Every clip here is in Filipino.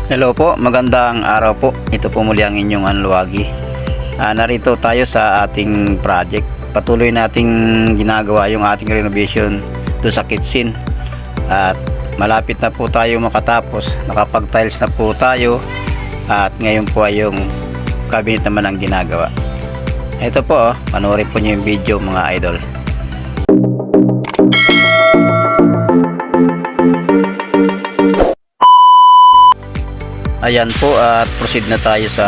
Hello po, magandang araw po. Ito po muli ang inyong Anluwagi. Narito tayo sa ating project. Patuloy nating ginagawa yung ating renovation doon sa kitchen. At malapit na po tayo makatapos. Nakapag-tiles na po tayo. At ngayon po ay yung cabinet naman ang ginagawa. Ito po, panoorin po niyo yung video mga idol. Ayan po at proceed na tayo sa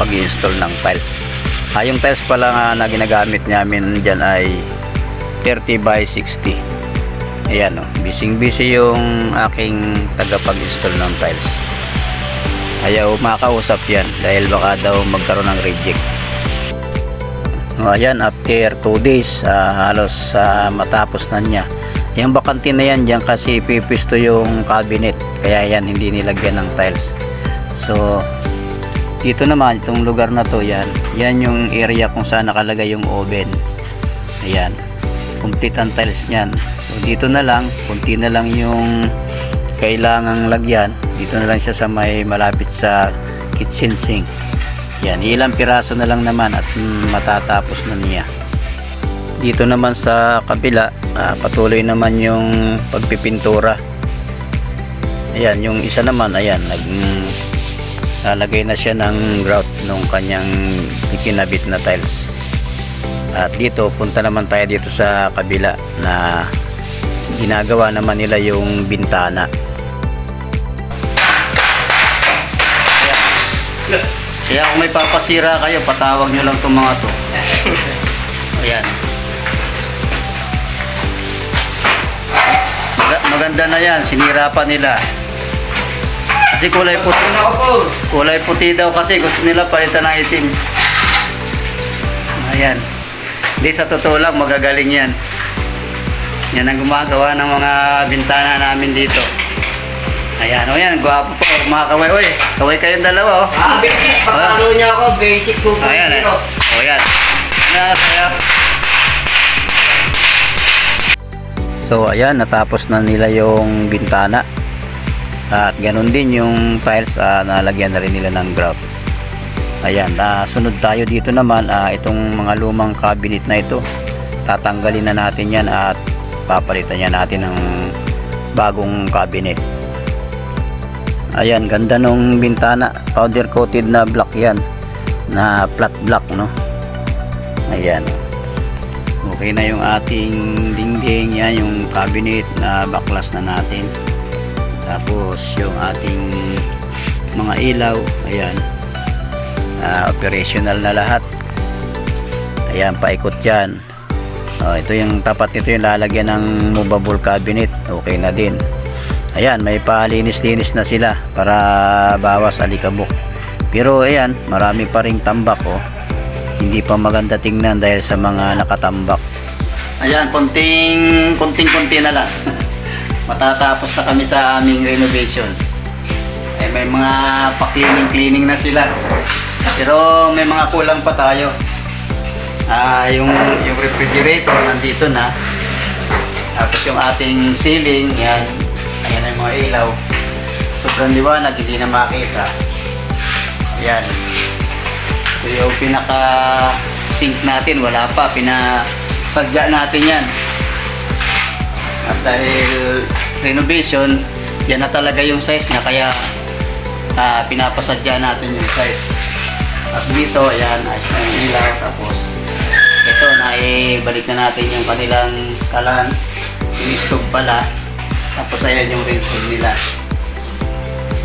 pag-install ng tiles. Yung tiles pala na ginagamit namin dyan ay 30 by 60. Ayan o, busy yung aking tagapag-install ng tiles. Ayaw makausap yan dahil baka daw magkaroon ng reject. Ayan, after 2 days halos matapos na niya. Yung bakante na yan dyan kasi ipipisto yung cabinet, kaya yan hindi nilagyan ng tiles. So dito naman itong lugar na to, yan yung area kung saan nakalagay yung oven. Ayan, complete ang tiles nyan. So dito na lang, kunti na lang yung kailangang lagyan. Dito na lang siya sa may malapit sa kitchen sink. Yan, ilang piraso na lang naman at matatapos na niya. Dito naman sa kabila, patuloy naman yung pagpipintura. Ayan, yung isa naman, ayan, lalagay na siya ng grout nung kanyang ikinabit na tiles. At dito, punta naman tayo dito sa kabila na ginagawa naman nila yung bintana. Kaya kung may papasira kayo, patawag nyo lang itong mga to. Ayan. Maganda na yan, sinira pa nila. Kasi kulay puti daw kasi gusto nila palitan ng itim. Ayan. Hindi, sa totoo lang magagaling yan. Yan ang gumagawa ng mga bintana namin dito. Ayan, o yan, gwapo po mga kaway. Oy, kaway kayong dalawa, oh. Basic, pagkalo niya ako, basic 2.0. Ayan, o yan. So ayan, natapos na nila yung bintana. At ganun din yung tiles, nalagyan na rin nila ng grout. Ayan, sunod tayo dito naman, itong mga lumang cabinet na ito, tatanggalin na natin yan at papalitan niya natin ng bagong cabinet. Ayan, ganda nung bintana, powder coated na black yan, na flat black, no? Ayan, okay na yung ating dingding, yan yung cabinet na baklas na natin. Tapos yung ating mga ilaw, ayan, operational na lahat. Ayan, paikot yan. Ito yung tapat nito, yung lalagyan ng movable cabinet, okay na din. Ayan, may palinis-linis na sila para bawas alikabok. Pero ayan, marami pa ring tambak, oh. Hindi pa maganda tingnan dahil sa mga nakatambak. Ayan, konting-konti na lang. Matatapos na kami sa aming renovation. May mga pa-cleaning na sila. Pero may mga kulang pa tayo. Yung refrigerator nandito na. Tapos yung ating ceiling, yan. Ayan ang mga ilaw. Sobrang liwanag, hindi na makita. Ayan. So yung pinaka sink natin, wala pa. Pinasadya natin yan. At dahil renovation, yan na talaga yung size niya, kaya pinapasadya natin yung size. Tapos dito, ayan, ayos na yung ilaw. Tapos ito, naibalik na natin yung kanilang kalan, yung stove pala. Tapos ayan yung rinse nila,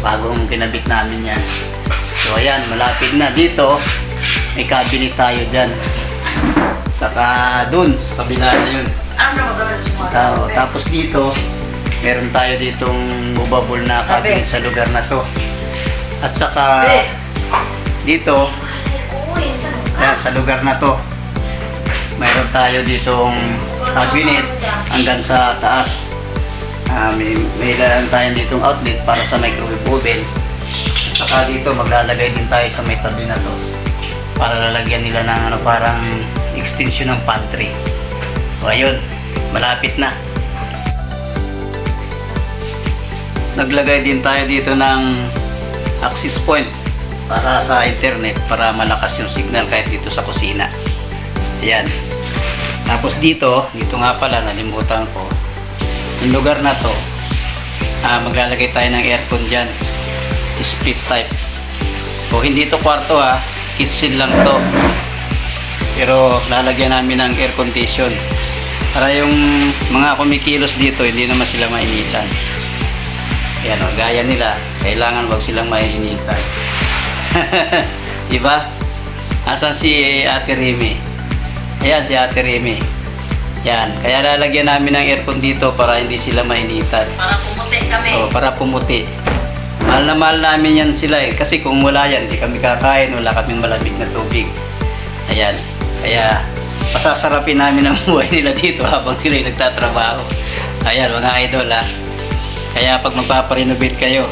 bagong kinabit namin yan. So ayan, malapit na. Dito may cabinet tayo dyan, saka dun sa kabila na yun. Tapos dito meron tayo ditong movable na cabinet sa lugar na to. At saka dito, ayan, sa lugar na to meron tayo ditong cabinet hanggang sa taas. May ilan tayo ditong outlet para sa microwave oven. At saka dito maglalagay din tayo sa may tabi na to para lalagyan nila ng parang extension ng pantry. O ayun, malapit na. Naglagay din tayo dito ng access point para sa internet, para malakas yung signal kahit dito sa kusina. Ayan. Tapos dito nga pala, nalimutan ko. Yung lugar na to, maglalagay tayo ng aircon dyan. Split type. O hindi to kwarto kitchen lang to. Pero lalagyan namin ng air condition. Para yung mga kumikilos dito, hindi naman sila mainitan. Ayan o, gaya nila, kailangan wag silang mainitan. Diba? Asan si Ate Remy? Ayan si Ate Remy. Yan, kaya lalagyan namin ng aircon dito para hindi sila mainitan. Para pumuti kami. O, para pumuti. Mahal na mahal namin yan sila kasi kung wala yan, hindi kami kakain, wala kaming malamig na tubig. Ayan, kaya pasasarapin namin ang buhay nila dito habang sila nagtatrabaho. Ayan mga idol Kaya pag magpaparenovate kayo,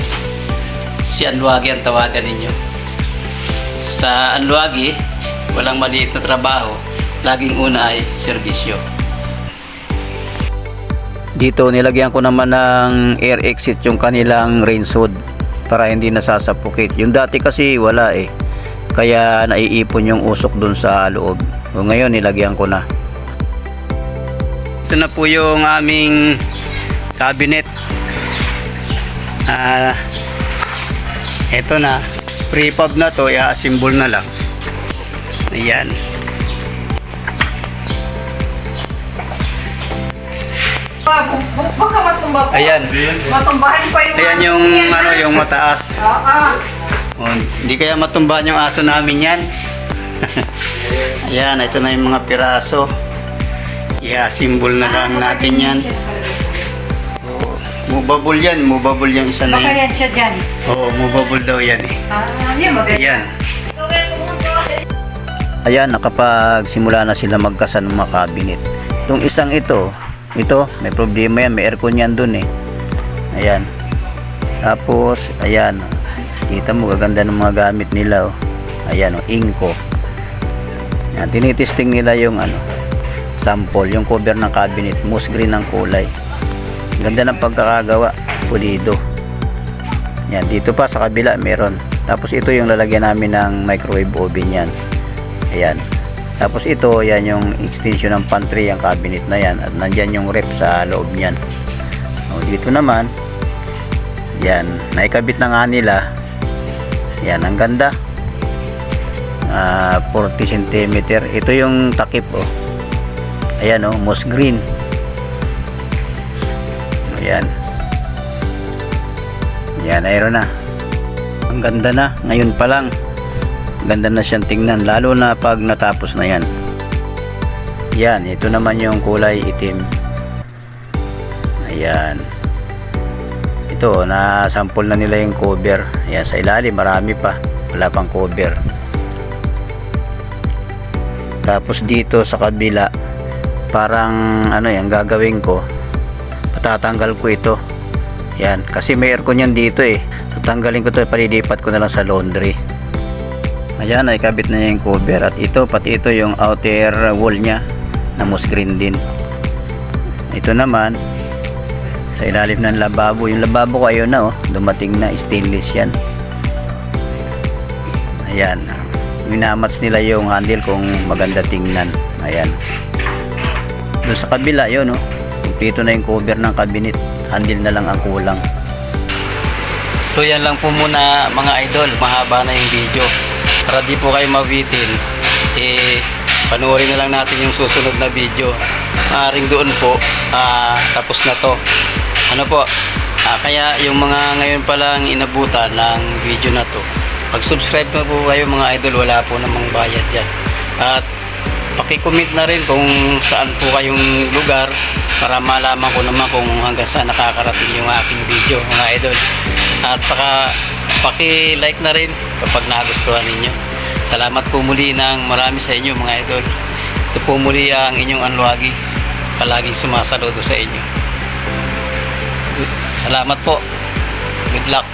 si Anluagi ang tawagan ninyo. Sa Anluagi, walang maliit na trabaho, laging una ay serbisyo. Dito nilagyan ko naman ng air exit yung kanilang rain hood para hindi nasasapukit. Yung dati kasi wala kaya naiipon yung usok dun sa loob. O ngayon nilagyan ko na. Ito na po yung aming cabinet. Ito na, prefab na to, i-assemble na lang. Ayan. Baka matumba po. Ayan. Matumbahin pa yung Ayan yung yung mataas. O, hindi kaya matumbahan yung aso namin yan. Ayan, ito na yung mga piraso. I-assemble na lang natin yan. O, movable yan. Movable yung isa na Baka yan. yan siya dyan. Oo, movable daw yan Yan maganda. Ayan. Ayan, nakapagsimula na sila magkasan ng mga cabinet. Itong isang ito, may problema yan. May aircon yan dun Ayan. Tapos, ayan. Kita mo, gaganda ng mga gamit nila Ayan Inco. Yan, tinitesting nila yung sample, yung cover ng cabinet, moss green ang kulay. Ganda ng pagkakagawa, pulido. Yan, dito pa sa kabila meron. Tapos ito yung lalagyan namin ng microwave oven yan. Ayan. Tapos ito, yan yung extension ng pantry, yung cabinet na yan. At nandyan yung rep sa loob niyan. Dito naman, yan, naikabit na nga nila. Yan, ang ganda. 40 cm. Ito yung takip Ayan moss green. Ayan. Yan, ayun na. Ang ganda na. Ngayon pa lang. Ganda na siyang tingnan. Lalo na pag natapos na yan. Yan, ito naman yung kulay itim. Ayan. Ito, na-sample na nila yung cover. Ayan, sa ilalim, marami pa. Wala pang cover. Tapos dito sa kabila, parang yung gagawin ko, patatanggal ko ito. Yan, kasi may aircon yan dito So tanggalin ko to, palilipat ko na lang sa laundry. Ayan, ay kabit na yung cover. At ito, pati ito yung outer wall nya na moss green din. Ito naman sa ilalim ng lababo. Yung lababo ko ayun na dumating na, stainless yan. Ayan, minamats nila yung handle kung maganda tingnan. Ayan. Doon sa kabila yun kumpleto na yung cover ng cabinet. Handle na lang ang kulang. So yan lang po muna mga idol. Mahaba na yung video. Para di po kayo mabitin, panoorin na lang natin yung susunod na video. Maaring doon po tapos na to. Kaya yung mga ngayon pa lang inabutan ng video na to, mag-subscribe na po kayo mga idol, wala po namang bayad yan. At paki-comment na rin kung saan po kayong lugar para malaman ko naman kung hanggang saan nakakarating yung aking video mga idol. At saka paki-like na rin kapag nagustuhan ninyo. Salamat po muli ng marami sa inyo mga idol. Ito po muli ang inyong Anluagi, palaging sumasaludo sa inyo. Salamat po. Good luck.